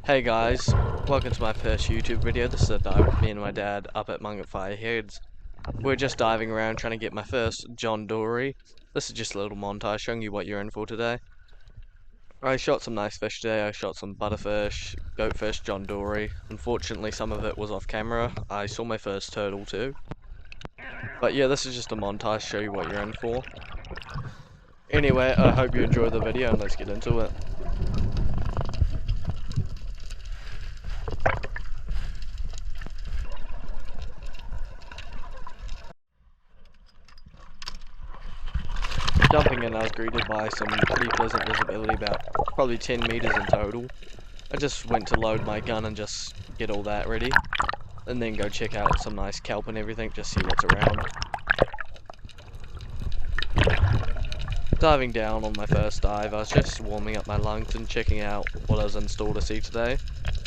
Hey guys, welcome to my first YouTube video. This is a dive with me and my dad up at Mangawhia Heads. We're just diving around trying to get my first John Dory. This is just a little montage showing you what you're in for today. I shot some nice fish today. I shot some butterfish, goatfish, John Dory. Unfortunately some of it was off camera. I saw my first turtle too. But yeah, this is just a montage to show you what you're in for. Anyway, I hope you enjoy the video and let's get into it. Jumping in, I was greeted by some pretty pleasant visibility, about probably 10 meters in total. I just went to load my gun and just get all that ready, and then go check out some nice kelp and everything, just see what's around. Diving down on my first dive, I was just warming up my lungs and checking out what I was in store to see today.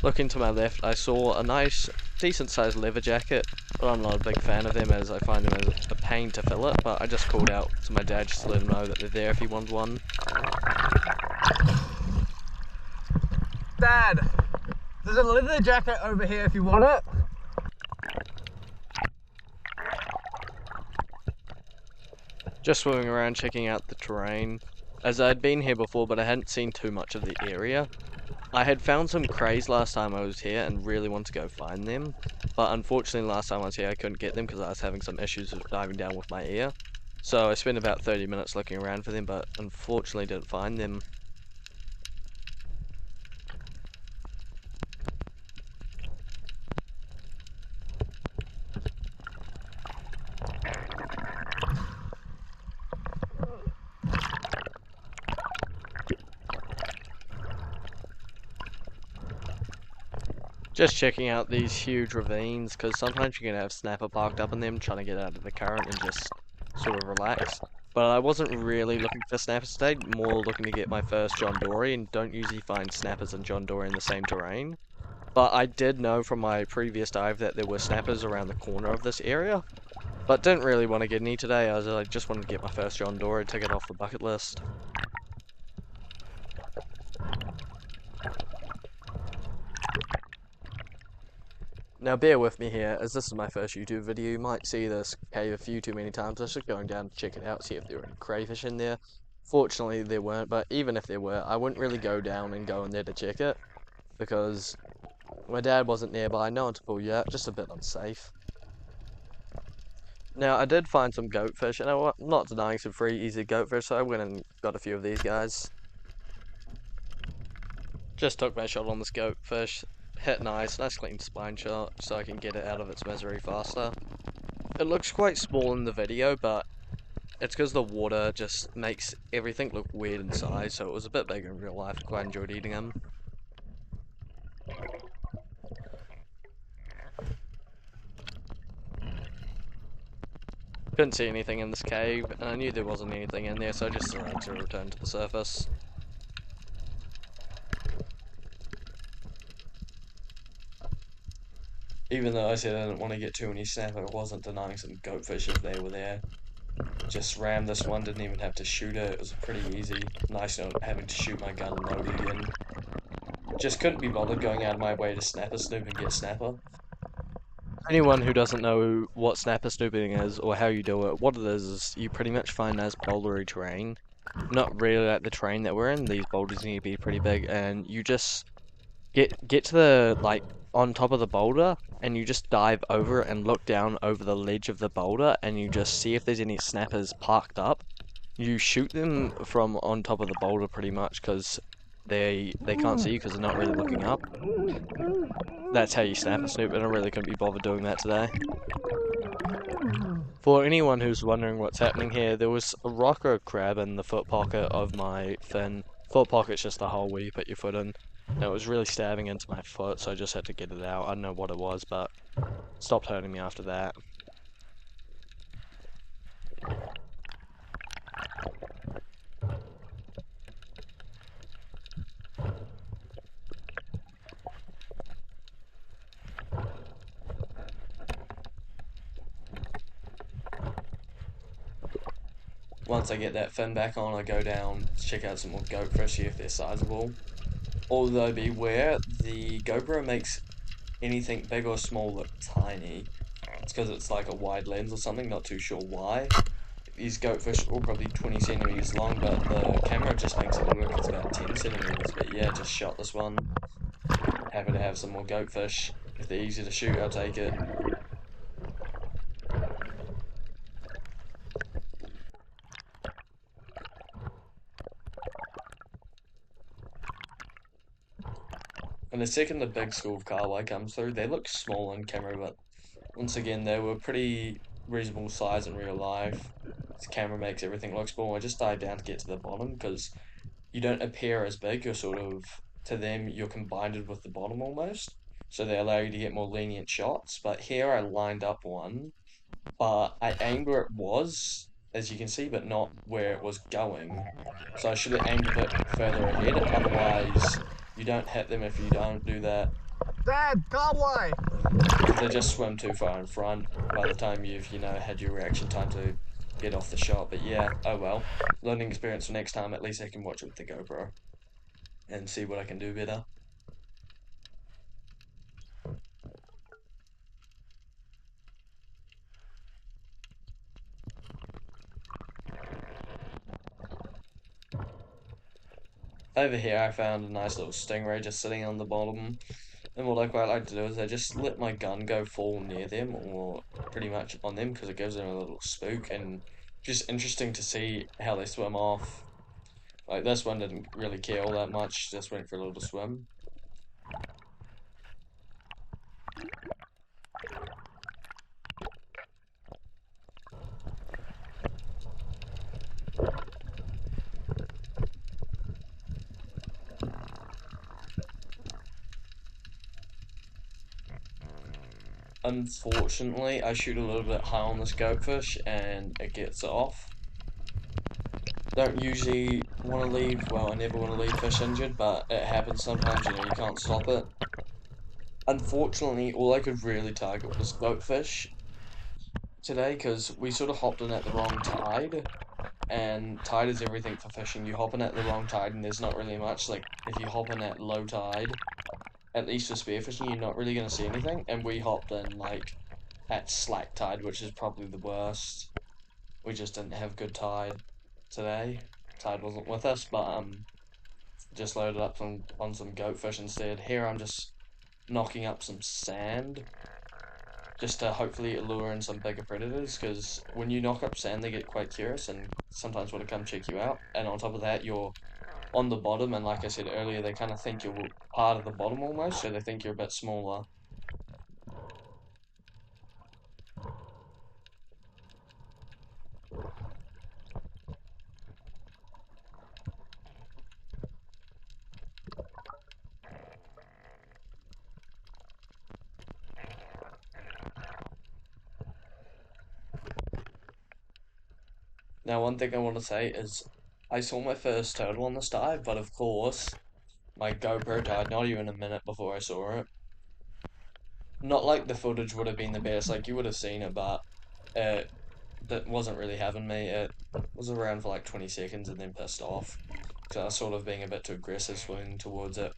Looking to my left, I saw a nice, decent sized leather jacket, but I'm not a big fan of them as I find them as a pain to fill it, but I just called out to my dad just to let him know that they're there if he wants one. Dad, there's a leather jacket over here if you want it. Just swimming around checking out the terrain, as I'd been here before but I hadn't seen too much of the area. I had found some crays last time I was here and really wanted to go find them, but unfortunately last time I was here I couldn't get them because I was having some issues with diving down with my ear. So I spent about 30 minutes looking around for them, but unfortunately didn't find them. Just checking out these huge ravines, because sometimes you can have snapper parked up in them trying to get out of the current and just sort of relax. But I wasn't really looking for snappers today, more looking to get my first John Dory, and don't usually find snappers and John Dory in the same terrain. But I did know from my previous dive that there were snappers around the corner of this area, but didn't really want to get any today, as I just wanted to get my first John Dory, tick it off the bucket list. Now bear with me here, as this is my first YouTube video. You might see this cave a few too many times. I was just going down to check it out, see if there were any crayfish in there. Fortunately there weren't, but even if there were, I wouldn't really go down and go in there to check it, because my dad wasn't nearby, no one to pull you out, just a bit unsafe. Now I did find some goatfish, and I'm not denying some free easy goatfish, so I went and got a few of these guys. Just took my shot on this goatfish. Hit nice clean spine shot, so I can get it out of its misery faster. It looks quite small in the video, but it's because the water just makes everything look weird in size, so it was a bit bigger in real life. Quite enjoyed eating them. Couldn't see anything in this cave, and I knew there wasn't anything in there, so I just decided to return to the surface. Even though I said I didn't want to get too many snapper, I wasn't denying some goatfish if they were there. Just rammed this one, didn't even have to shoot it, it was pretty easy. Nice not having to shoot my gun and load it again. Just couldn't be bothered going out of my way to snapper snoop and get snapper. Anyone who doesn't know what snapper snooping is or how you do it, what it is you pretty much find as bouldery terrain. Not really like the terrain that we're in, these boulders need to be pretty big, and you just get to the, like, on top of the boulder, and you just dive over it and look down over the ledge of the boulder, and you just see if there's any snappers parked up. You shoot them from on top of the boulder pretty much, because they can't see you because they're not really looking up. That's how you snapper snoop, and I really couldn't be bothered doing that today. For anyone who's wondering what's happening here, there was a rock or a crab in the foot pocket of my fin. Foot pocket's just a hole where you put your foot in. And it was really stabbing into my foot, so I just had to get it out. I don't know what it was, but it stopped hurting me after that. Once I get that fin back on, I go down, check out some more goatfish, see if they're sizable. Although beware, the GoPro makes anything big or small look tiny. It's because it's like a wide lens or something, not too sure why. These goatfish are all probably 20 centimeters long, but the camera just makes it look like it's about 10 centimeters. But yeah, just shot this one. Happy to have some more goatfish. If they're easy to shoot, I'll take it. And the second the big school of Kahawai comes through, they look small on camera, but once again, they were pretty reasonable size in real life. This camera makes everything look small. I just dive down to get to the bottom because you don't appear as big. You're sort of, to them, you're combined with the bottom almost. So they allow you to get more lenient shots. But here I lined up one, but I aimed where it was, as you can see, but not where it was going. So I should have aimed a bit further ahead. Otherwise, you don't hit them if you don't do that, Dad, cowboy! because they just swim too far in front by the time you've, had your reaction time to get off the shot. But yeah, oh well. Learning experience for next time. At least I can watch it with the GoPro and see what I can do better. Over here, I found a nice little stingray just sitting on the bottom. And what I quite like to do is I just let my gun go full near them, or pretty much on them, because it gives them a little spook and just interesting to see how they swim off. Like this one didn't really care all that much, just went for a little swim. Unfortunately, I shoot a little bit high on this goatfish and it gets off. Don't usually want to leave, well, I never want to leave fish injured, but it happens sometimes, you can't stop it. Unfortunately, all I could really target was goatfish today because we sort of hopped in at the wrong tide, and tide is everything for fishing. You hop in at the wrong tide, and there's not really much. Like, if you hop in at low tide, at least for spearfishing, you're not really going to see anything. And we hopped in, like, at slack tide, which is probably the worst. We just didn't have good tide today. Tide wasn't with us, but just loaded up on some goatfish instead. Here I'm just knocking up some sand just to hopefully lure in some bigger predators, because when you knock up sand they get quite curious and sometimes want to come check you out, and on top of that you're on the bottom, and like I said earlier, they kind of think you're part of the bottom almost, so they think you're a bit smaller. Now one thing I want to say is I saw my first turtle on this dive, but of course my GoPro died not even a minute before I saw it. Not like the footage would have been the best, like you would have seen it, but it that wasn't really having me. It was around for like 20 seconds and then pissed off because I was sort of being a bit too aggressive swimming towards it.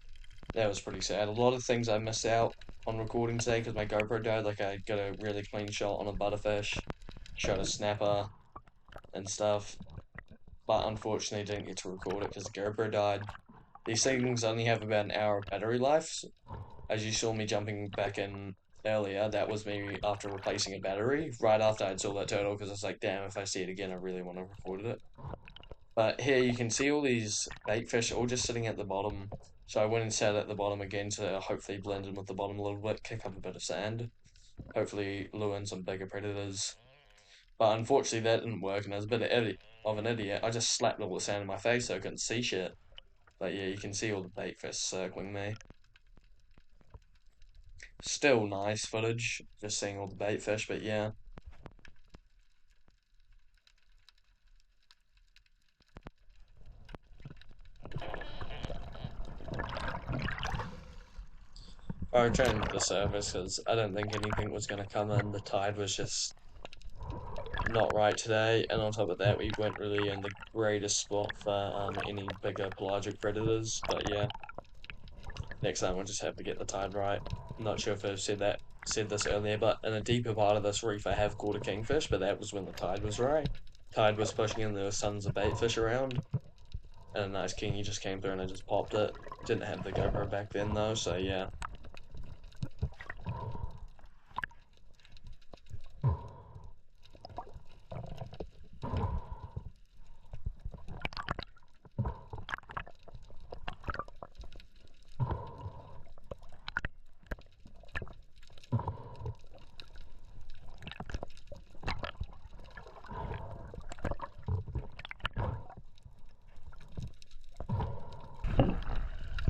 That was pretty sad. A lot of things I missed out on recording today because my GoPro died. Like I got a really clean shot on a butterfish, shot a snapper and stuff, but unfortunately didn't get to record it because the GoPro died. These things only have about an hour of battery life. As you saw me jumping back in earlier, that was me after replacing a battery, right after I saw that turtle, because I was like, damn, if I see it again, I really want to record it. But here you can see all these bait fish all just sitting at the bottom. So I went and sat at the bottom again to hopefully blend in with the bottom a little bit, kick up a bit of sand, hopefully lure in some bigger predators. But unfortunately that didn't work, and I was a bit of an idiot. I just slapped all the sand in my face so I couldn't see shit. But yeah, you can see all the bait fish circling me. Still nice footage, just seeing all the bait fish, but yeah. I returned to the surface because I don't think anything was going to come in. The tide was just not right today, and on top of that, we weren't really in the greatest spot for any bigger pelagic predators. But yeah, Next time we'll just have to get the tide right. I'm not sure if I've said this earlier, but in a deeper part of this reef I have caught a kingfish, but that was when the tide was right. Tide was pushing and there was tons of bait fish around. And a nice kingy just came through and I just popped it. Didn't have the GoPro back then though, so yeah.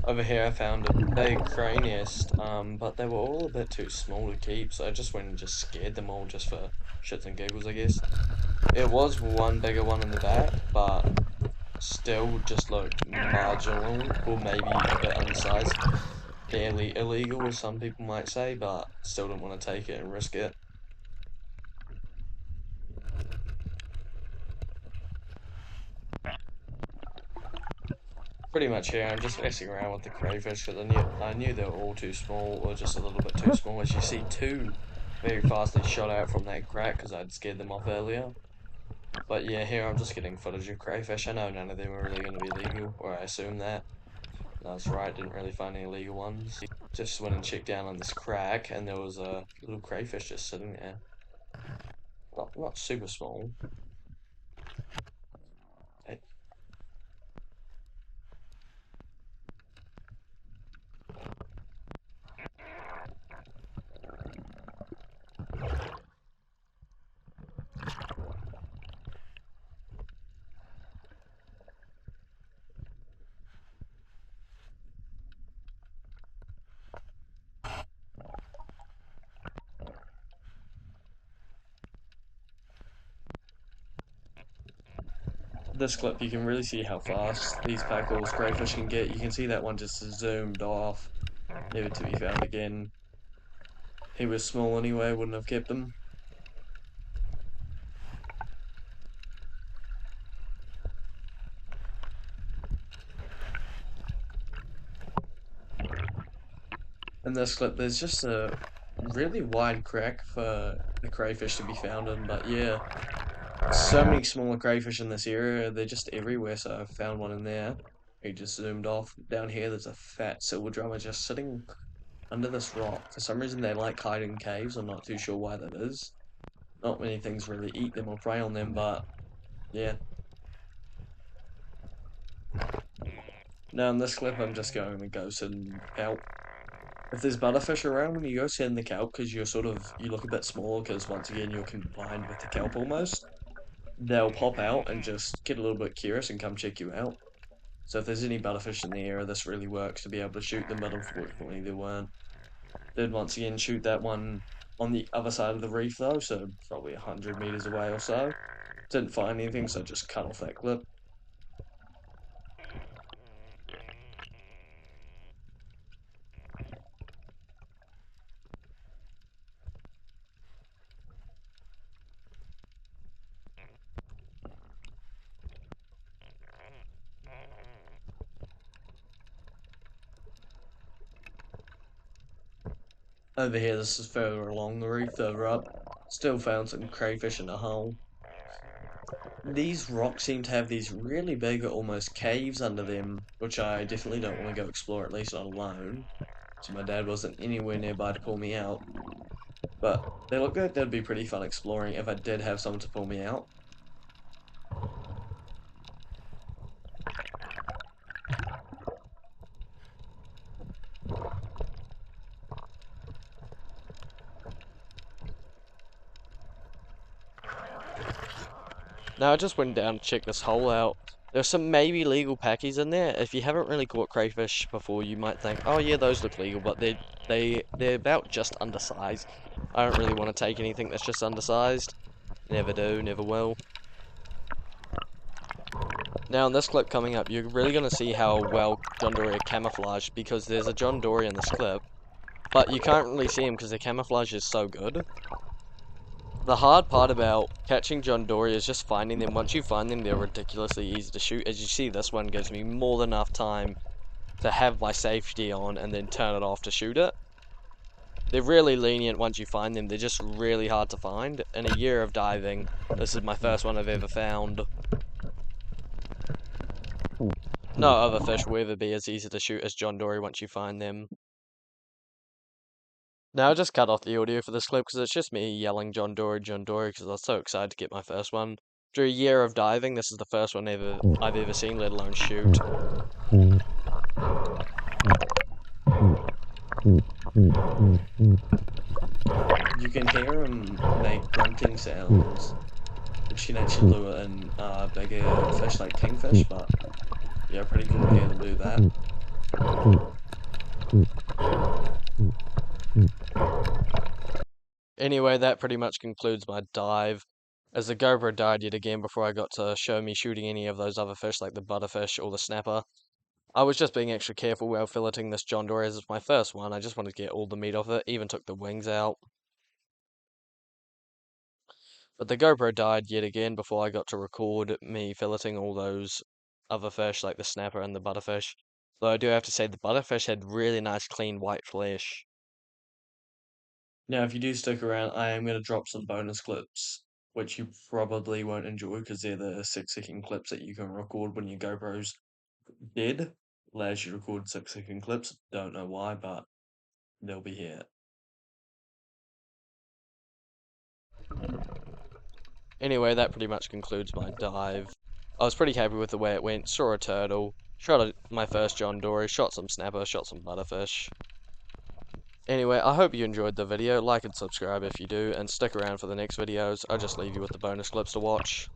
Over here I found a big cray nest, but they were all a bit too small to keep, so I just went and just scared them all just for shits and giggles, I guess. It was one bigger one in the back, but still just looked marginal, or maybe a bit undersized. Fairly illegal, as some people might say, but still didn't want to take it and risk it. Pretty much here, I'm just messing around with the crayfish because I knew they were all too small, or just a little bit too small. As you see, two very fastly shot out from that crack because I'd scared them off earlier. But yeah, here I'm just getting footage of crayfish. I know none of them are really going to be legal, or I assume that. That's right, didn't really find any legal ones. Just went and checked down on this crack, and there was a little crayfish just sitting there. Not super small. Hey, this clip, you can really see how fast these packles crayfish can get. You can see that one just zoomed off, never to be found again. He was small anyway, wouldn't have kept him. In this clip, there's just a really wide crack for the crayfish to be found in, but yeah, so many smaller crayfish in this area, they're just everywhere, so I found one in there. He just zoomed off. Down here, there's a fat silver drummer just sitting under this rock. For some reason, they like hiding in caves. I'm not too sure why that is. Not many things really eat them or prey on them, but yeah. Now in this clip, I'm just going to go sit in kelp. If there's butterfish around, when you go sit in the kelp, because you look a bit smaller, because once again, you're confined with the kelp almost, they'll pop out and just get a little bit curious and come check you out. So if there's any butterfish in the area, this really works to be able to shoot them, but unfortunately there weren't. Did once again shoot that one on the other side of the reef though, so probably 100 meters away or so. Didn't find anything, so just cut off that clip. Over here, this is further along the reef, further up. Still found some crayfish in a hole. These rocks seem to have these really big, almost caves under them, which I definitely don't want to go explore, at least not alone. So my dad wasn't anywhere nearby to pull me out. But they look like they'd be pretty fun exploring if I did have someone to pull me out. Now I just went down to check this hole out. There's some maybe legal packies in there. If you haven't really caught crayfish before, you might think, oh yeah, those look legal, but they're about just undersized. I don't really want to take anything that's just undersized. Never do, never will. Now in this clip coming up, you're really going to see how well John Dory are camouflaged, because there's a John Dory in this clip, but you can't really see him because the camouflage is so good. The hard part about catching John Dory is just finding them. Once you find them, they're ridiculously easy to shoot. As you see, this one gives me more than enough time to have my safety on and then turn it off to shoot it. They're really lenient once you find them. They're just really hard to find. In a year of diving, this is my first one I've ever found. No other fish will ever be as easy to shoot as John Dory once you find them. Now I just cut off the audio for this clip because it's just me yelling John Dory, because I was so excited to get my first one. After a year of diving, this is the first one I've ever seen, let alone shoot. You can hear them make grunting sounds, which can actually lure in bigger fish like kingfish, but yeah, pretty cool to hear them do that. Anyway, that pretty much concludes my dive, as the GoPro died yet again before I got to show me shooting any of those other fish like the butterfish or the snapper. I was just being extra careful while filleting this John Dory as it's my first one. I just wanted to get all the meat off it, even took the wings out. But the GoPro died yet again before I got to record me filleting all those other fish like the snapper and the butterfish. Though I do have to say the butterfish had really nice clean white flesh. Now, if you do stick around, I am going to drop some bonus clips, which you probably won't enjoy because they're the 6-second clips that you can record when your GoPro's dead. Allows you to record 6-second clips. Don't know why, but they'll be here. Anyway, that pretty much concludes my dive. I was pretty happy with the way it went. Saw a turtle, shot my first John Dory, shot some snapper, shot some butterfish. Anyway, I hope you enjoyed the video. Like and subscribe if you do, and stick around for the next videos. I'll just leave you with the bonus clips to watch.